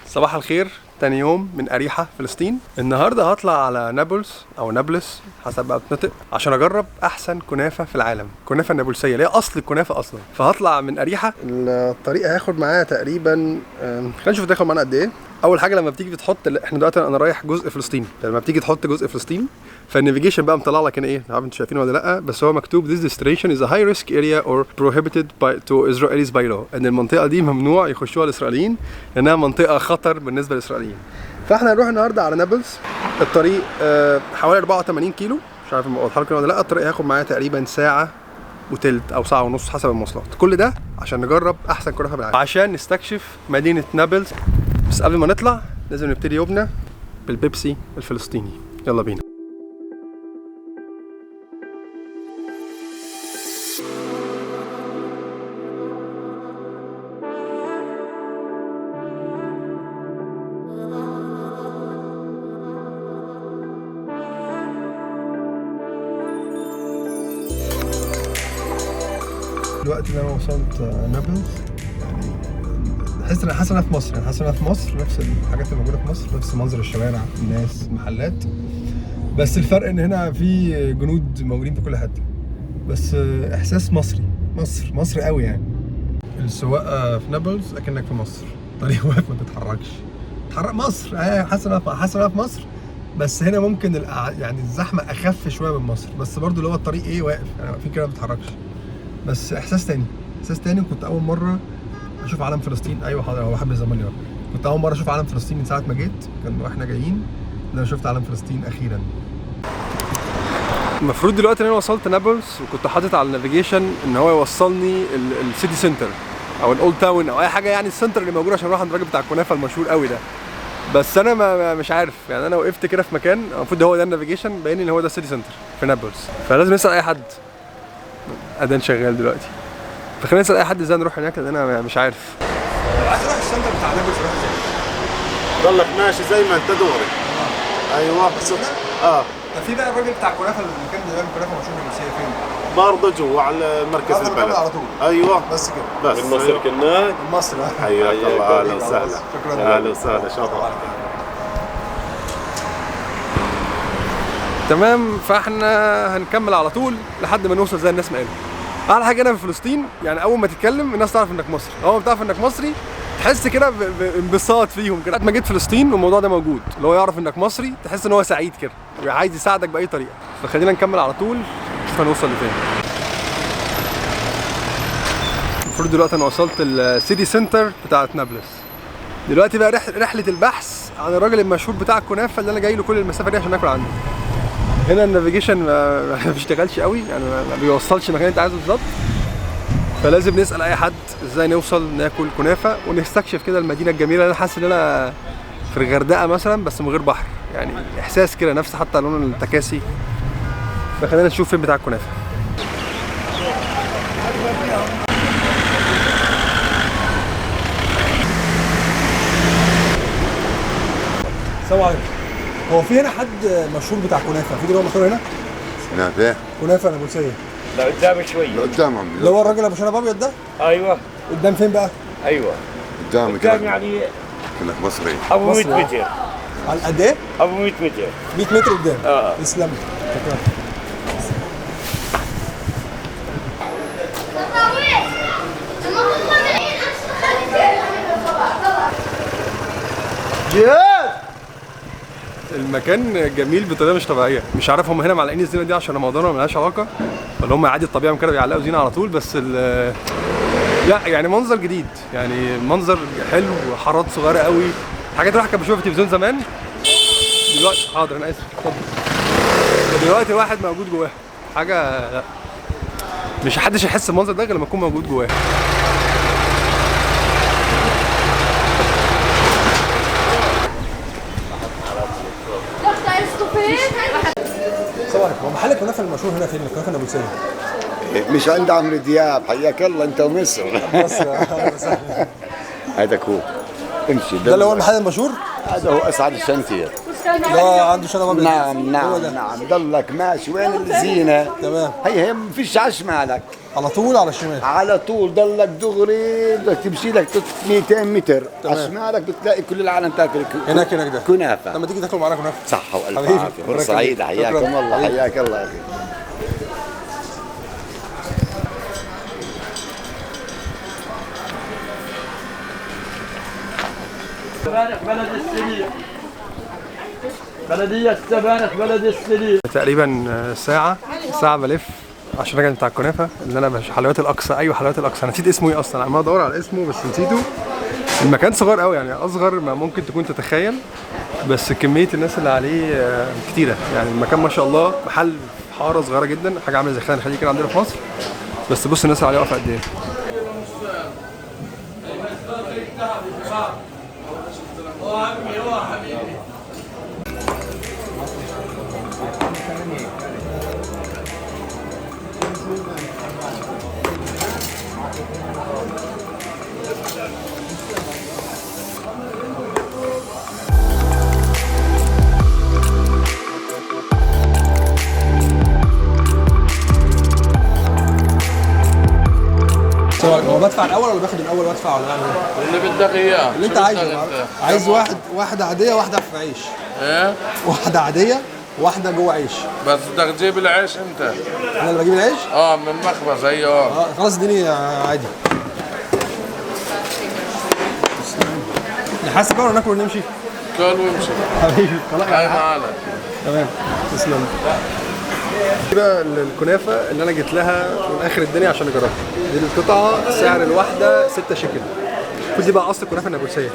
صباح الخير، تاني يوم من أريحة فلسطين. النهارده هطلع على نابلس أو نابلس حسب بقى بتنطق عشان أجرب أحسن كنافة في العالم، الكنافة النابلسية اللي هي أصل الكنافة أصلا. فهطلع من أريحة، الطريق هياخد معايا تقريبا خلينا نشوف هتاخد معانا قد إيه. أول حاجة لما بتيجي بتحط، احنا دلوقتي أنا رايح جزء فلسطيني، لما بتيجي تحط جزء فلسطيني فالنافيجيشن بقى مطلع لك هنا ايه، مش عارف انتوا شايفينه ولا لا، بس هو مكتوب this destination is a high risk area or prohibited to Israelis by law، ان المنطقه دي ممنوع يخشوها الاسرائيليين لانها منطقه خطر بالنسبه للاسرائيليين. فاحنا هنروح النهارده على نابلس. الطريق حوالي 84 كيلو، مش عارف اوضحها لكم ولا لا. الطريق هياخد معايا تقريبا ساعه وتلت او ساعه ونص حسب المواصلات. كل ده عشان نجرب احسن كنافه بالعالم، عشان نستكشف مدينه نابلس. بس قبل ما نطلع لازم نبتدي يومنا بالبيبسي الفلسطيني. يلا بينا. دلوقتي انا وصلت نابلس، يعني حاسس ان انا في مصر، يعني حاسس ان انا في مصر، نفس الحاجات اللي موجوده في مصر، نفس منظر الشوارع، الناس، محلات، بس الفرق ان هنا في جنود موجودين في كل حته. بس احساس مصري، مصر قوي يعني. السواقه في نابلس اكنك في مصر، طريق واقف ما تتحركش، تتحرك مصر. حاسس ان انا في مصر، بس هنا ممكن يعني الزحمه اخف شويه من مصر، بس برضو اللي هو الطريق ايه، واقف يعني واقفين كده ما بتتحركش. بس احساس تاني. كنت اول مره اشوف علم فلسطين. ايوه حاضر، هو بحب الزمان يا. كنت اول مره اشوف علم فلسطين من ساعه ما جيت، كان واحنا جايين انا شفت علم فلسطين اخيرا. المفروض دلوقتي ان انا وصلت نابلس، وكنت حاطط على النافيجيشن ان هو يوصلني السيتي سنتر او الاولد تاون او اي حاجه، يعني السنتر اللي موجود عشان اروح عند الراجل بتاع الكنافه المشهور قوي ده. بس انا مش عارف، يعني انا وقفت كده في مكان المفروض هو ده النافيجيشن باين ان هو ده السيتي سنتر في نابلس، فلازم نسال اي حد. اذان شغال دلوقتي، فخلينا نسال اي حد ازاي نروح هناك، لان انا مش عارف. عايز اروح السنتر بتاع نابلس، اروح ازاي؟ ضلك ماشي زي ما انت دوري. ايوه بس طب في بقى الراجل بتاع الكنافه، المكان اللي بيعمل كنافه مشهور نابلسيه فين؟ برضه جوا على مركز البلد على طول. ايوه بس كده. بس من مصر كنا. من مصر. حياك الله، اهلا وسهلا. شكرا. اهلا وسهلا، شاطر. تمام، فاحنا هنكمل على طول لحد ما نوصل زي الناس ما قالوا. احلى حاجه هنا في فلسطين، يعني اول ما تتكلم الناس تعرف انك مصري، اول ما بتعرف انك مصري تحس كده بانبساط فيهم كده. ما جيت فلسطين والموضوع ده موجود، اللي هو يعرف انك مصري تحس ان هو سعيد كده وعايز يساعدك باي طريقه. فخلينا نكمل على طول نشوف هنوصل لفين. المفروض دلوقتي انا وصلت السيتي سنتر بتاعت نابلس. دلوقتي بقى رحله البحث عن الراجل المشهور بتاع الكنافه اللي انا جاي له كل المسافه دي عشان اكل عنده. هنا النافيجيشن ما بيشتغلش قوي، يعني ما بيوصلش المكان اللي انت عايزه بالظبط، فلازم نسال اي حد ازاي نوصل ناكل كنافه ونستكشف كده المدينه الجميله. انا حاسس ان انا في الغردقه مثلا بس من غير بحر، يعني احساس كده نفس حتى لون التكاسي. فخلينا نشوف فين بتاع الكنافه. السلام عليكم. هو في هنا حد مشهور بتاع كنافه؟ في دلوقتي مشهور هنا؟ كنافه نابلسيه. لا قدام شوي. قدامهم اللي هو الراجل ابو شنب ابيض ده؟ ايوه. قدام فين بقى؟ ايوه قدام يعني كأنك مصري. ابو 100 متر. على قد ايه؟ ابو 100 متر. 100 متر قدام. تسلم. شكرا. جهاد، المكان جميل بطريقه مش طبيعيه. مش عارف هم هنا معلقين الزينه دي عشان رمضان ولا مالهاش علاقه، ولا هم عادي الطبيعه كده بيعلقوا زينه على طول. بس لا يعني منظر جديد، يعني منظر حلو، حارات صغيره قوي، حاجات الواحد كان بيشوفها في التلفزيون زمان. دلوقتي حاضر انا اسف، اتفضل. دلوقتي واحد موجود جواه، حاجه لا مش حدش يحس المنظر ده غير لما يكون موجود جواه. هو محل الكنافه المشهور هنا فين؟ الكنافه النابلسيه مش عند عمرو دياب، حياك الله انت ومصر. هذا كوب امشي. ده اللي هو المحل المشهور؟ هذا هو اسعد الشنتير. لا عنده شنب ابيض. نعم. ضلك ماشي. وين الزينه؟ تمام. هي ما فيش عش مالك. على طول على الشمال. على طول ضلك دغري، بدك تمشي لك 200 متر على شمالك بتلاقي كل العالم تاكل هناك ده كنافه. لما تيجي تاكل معانا كنافه. صحة والف حبيبي. عافية. فرصة سعيدة. حياكم الله. حياك الله يا اخي. السبانخ بلد السليم، بلدية السبانخ بلد السليم. تقريبا ساعة بلف عشان اجي بتاع الكنافه اللي انا حلويات الاقصى. ايوه حلويات الاقصى، انا نسيت اسمه ايه اصلا، عمال ادور على اسمه بس نسيته. المكان صغير قوي يعني، اصغر ما ممكن تكون تتخيل، بس كميه الناس اللي عليه كتيره يعني. المكان ما شاء الله محل حاره صغيره جدا، حاجه عامله زي خان الخليج كده عندنا في مصر، بس بص الناس اللي عليه واقفه قد ايه. هو بدفع الاول ولا باخد الاول وادفع ولا اعمل ايه؟ اللي بدك اياه اللي انت عايزه. عايز واحده عاديه واحده في عيش. ايه؟ واحده عاديه واحده جوه عيش. بس بدك تجيب العيش انت. انا اللي بجيب العيش؟ من المخبز. ايوه خلاص اديني عادي. نحاسب بقى ولا ناكل ونمشي؟ كل وامشي حبيبي خلاص. هاي معانا. تمام تسلم. دي بقى الكنافه اللي انا جيت لها من اخر الدنيا عشان اجربها. دي القطعه سعر الواحده 6 شيكل. دي بقى اصل الكنافه النابلسيه.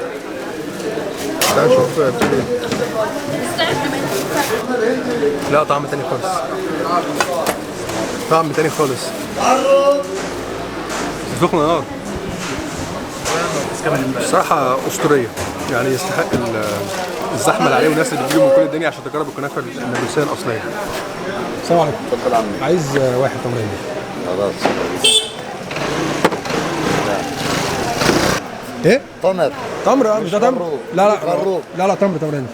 تعال نشوف بتقول ايه. لا طعم تاني خالص. طعم تاني خالص. سخنه نار. بصراحه اسطوريه يعني، يستحق الزحمه اللي عليه والناس اللي بتجيله من كل الدنيا عشان تجرب الكنافه النابلسيه الاصليه. السلام عليكم. اتفضل عمي. عايز واحد تمرين. خلاص. ايه؟ تمر مش ده تمر؟ لا تمر هندي.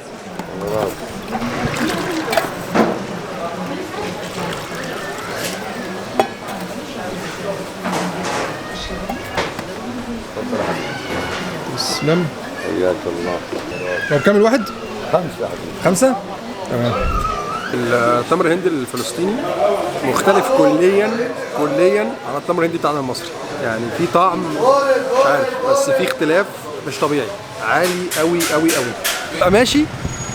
تسلم. حياك الله. طب كام الواحد؟ 5 5؟ تمام. التمر الهندي الفلسطيني مختلف كليا عن التمر الهندي بتاعنا المصري. يعني في طعم مش عارف، بس في اختلاف مش طبيعي، عالي قوي قوي قوي. تبقى ماشي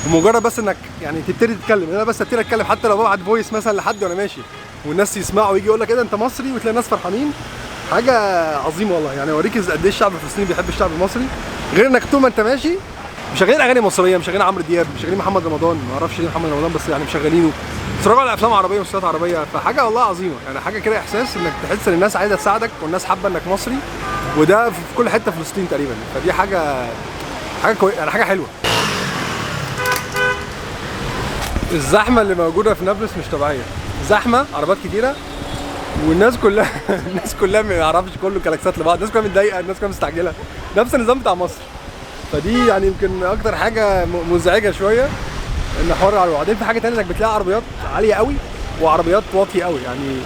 ومجرد بس انك يعني تبتدي تتكلم. انا بس ابتدي اتكلم حتى لو ببعت فويس مثلا لحد وانا ماشي والناس يسمعوا ويجي يقول لك ايه ده انت مصري، وتلاقي الناس فرحانين. حاجه عظيمه والله يعني. اوريك قد ايه الشعب الفلسطيني بيحب الشعب المصري، غير انك طول ما انت ماشي مشغلين اغاني مصريه، مشغلين عمرو دياب، مشغلين محمد رمضان، ما اعرفش ليه محمد رمضان بس يعني مشغلينه، بيتفرجوا على افلام عربيه ومسلسلات عربيه. فحاجه والله عظيمه يعني، حاجه كده احساس انك تحس ان الناس عايزه تساعدك والناس حابه انك مصري، وده في كل حته في فلسطين تقريبا. فدي حاجه كويسه يعني، حاجه حلوه. الزحمه اللي موجوده في نابلس مش طبيعيه، زحمه، عربيات كتيره، والناس كلها ما يعرفش، كله كلاكسات لبعض، الناس كلها متضايقه، الناس كلها مستعجله، نفس النظام بتاع مصر. فدي يعني يمكن اكتر حاجه مزعجه شويه ان حوار العربيات. وبعدين في حاجه ثانيه انك بتلاقي عربيات عاليه قوي وعربيات واطيه قوي، يعني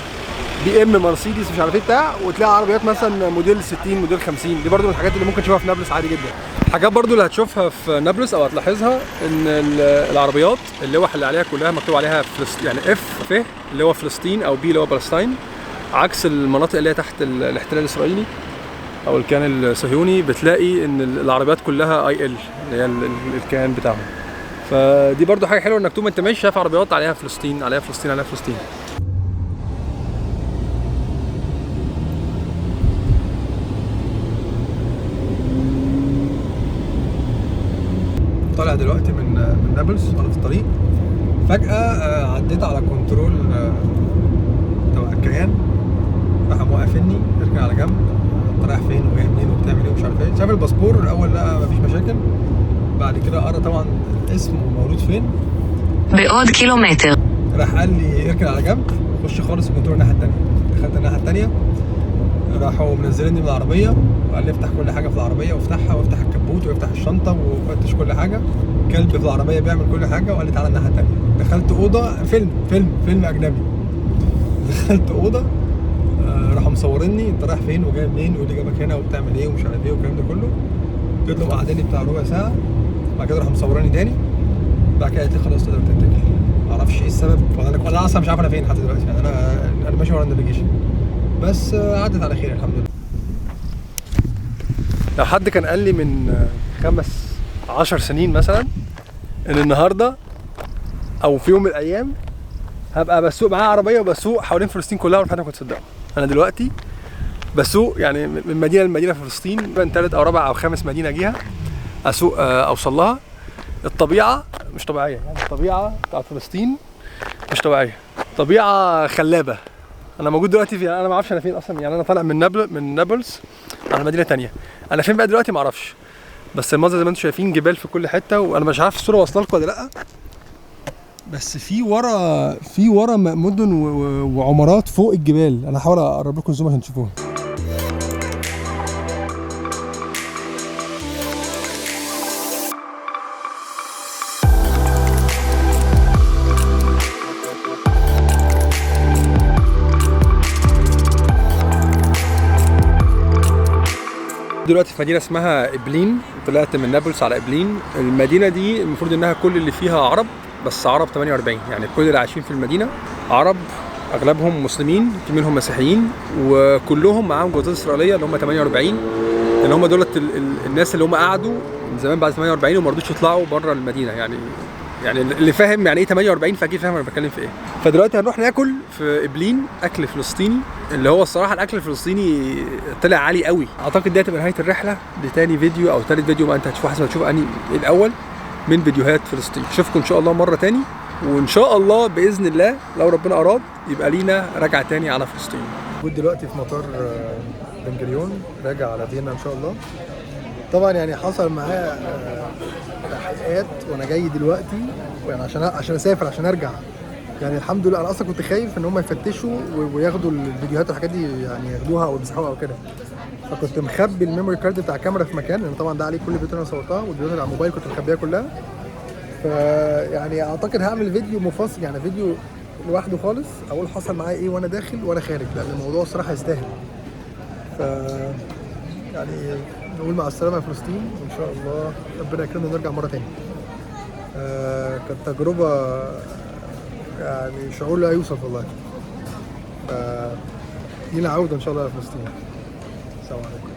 بي ام مرسيدس مش عارف ايه بتاع، وتلاقي عربيات مثلا موديل 60 موديل 50. دي برضو من الحاجات اللي ممكن تشوفها في نابلس عادي جدا. حاجات برضو اللي هتشوفها في نابلس او هتلاحظها ان العربيات اللوح اللي عليها كلها مكتوب عليها يعني اف اللي هو فلسطين او بي اللي هو فلسطين، عكس المناطق اللي هي تحت الاحتلال الاسرائيلي او الكيان الصهيوني بتلاقي ان العربيات كلها اي ال اللي هي الكيان بتاعهم. فدي برضو حاجه حلوه انك طول ما انت ماشي شايف عربيات عليها فلسطين عليها فلسطين عليها فلسطين. طالع دلوقتي من نابلس وانا في الطريق، فجأة عديت على كنترول تبع الكيان، راح موقفني اركن على جنب، انت رايح فين وجاي منين وبتعمل ايه ومش عارف ايه. شاف الباسبور الاول لقى مفيش مشاكل، بعد كده قرا طبعا الاسم ومولود فين بعد كيلومتر، راح قال لي اركن على جنب خش خالص الكنترول الناحيه الثانيه. دخلت الناحيه الثانيه، راحوا منزليني من العربيه وقال لي افتح كل حاجه في العربيه، وافتحها وافتح الكبوت وافتح الشنطه وفتش كل حاجه. كلب في العربيه بيعمل كل حاجه، وقال لي تعالى الناحيه الثانيه. دخلت اوضه فيلم اجنبي. دخلت اوضه فراحوا مصوريني انت رايح فين وجاي منين وايه اللي جابك هنا وبتعمل ايه ومش عارف ايه والكلام ده كله. قلت لهم قعدني بتاع ربع ساعه، بعد كده راحوا مصوريني تاني، بعد كده قالت لي خلاص تقدر تتكل. معرفش ايه السبب، وانا اصلا مش عارف انا فين لحد دلوقتي، يعني انا ماشي ورا النافيجيشن، بس عدت على خير الحمد لله. لو حد كان قال لي من 15 سنين مثلا ان النهارده او في يوم من الايام هبقى بسوق معايا عربيه وبسوق حوالين فلسطين كلها، ولا حد كنت تصدقه. انا دلوقتي بسوق يعني من مدينه لمدينه في فلسطين، من ثالث او رابع او خامس مدينه اجيها اسوق اوصل لها. الطبيعه مش طبيعيه، يعني الطبيعه بتاعت فلسطين مش طبيعيه، طبيعه خلابه. انا موجود دلوقتي في، انا ما اعرفش انا فين اصلا، يعني انا طالع من نابلز على مدينه ثانيه، انا فين بقى دلوقتي ما اعرفش، بس المنظر زي ما انتم شايفين جبال في كل حته، وانا مش عارف الصوره واصله لكم ولا لا، بس في ورا مدن وعمارات فوق الجبال. انا هحاول اقرب لكم الزوم عشان تشوفوها. دلوقتي في مدينه اسمها ابلين، طلعت من نابلس على ابلين. المدينه دي المفروض انها كل اللي فيها عرب، بس عرب 48، يعني كل اللي عايشين في المدينه عرب، اغلبهم مسلمين، في منهم مسيحيين، وكلهم معاهم جوازات اسرائيليه اللي هم 48، اللي هم دولت الناس اللي هم قعدوا من زمان بعد 48 وما رضوش يطلعوا بره المدينه. يعني اللي فاهم يعني ايه 48 فاكيد فاهم انا بتكلم في ايه. فدلوقتي هنروح ناكل في ابلين اكل فلسطيني، اللي هو الصراحه الاكل الفلسطيني طلع عالي قوي. اعتقد دي هتبقى نهايه الرحله، دي تاني فيديو او ثالث فيديو، ما انت هتشوف حسب ما تشوف اني الاول من فيديوهات فلسطين. اشوفكم ان شاء الله مره تاني، وان شاء الله باذن الله لو ربنا اراد يبقى لينا رجعه تاني على فلسطين. كنت دلوقتي في مطار بن جريون راجع على فيينا ان شاء الله. طبعا يعني حصل معايا تحقيقات وانا جاي دلوقتي، يعني عشان اسافر عشان ارجع. يعني الحمد لله انا اصلا كنت خايف ان هم يفتشوا وياخدوا الفيديوهات والحاجات دي، يعني ياخدوها او يمسحوها او كده، فكنت مخبي الميموري كارد بتاع الكاميرا في مكان، لان طبعا ده عليه كل الفيديوهات اللي انا صورتها، والفيديوهات اللي على الموبايل كنت مخبيها كلها. فيعني اعتقد هعمل فيديو مفصل، يعني فيديو لوحده خالص اقول حصل معايا ايه وانا داخل وانا خارج، لان الموضوع الصراحه يستاهل. ف يعني نقول مع السلامه يا فلسطين، وان شاء الله ربنا يكرمنا ونرجع مره تاني. كانت تجربه يعني شعور لا يوصف والله. لينا عوده ان شاء الله يا فلسطين. السلام عليكم.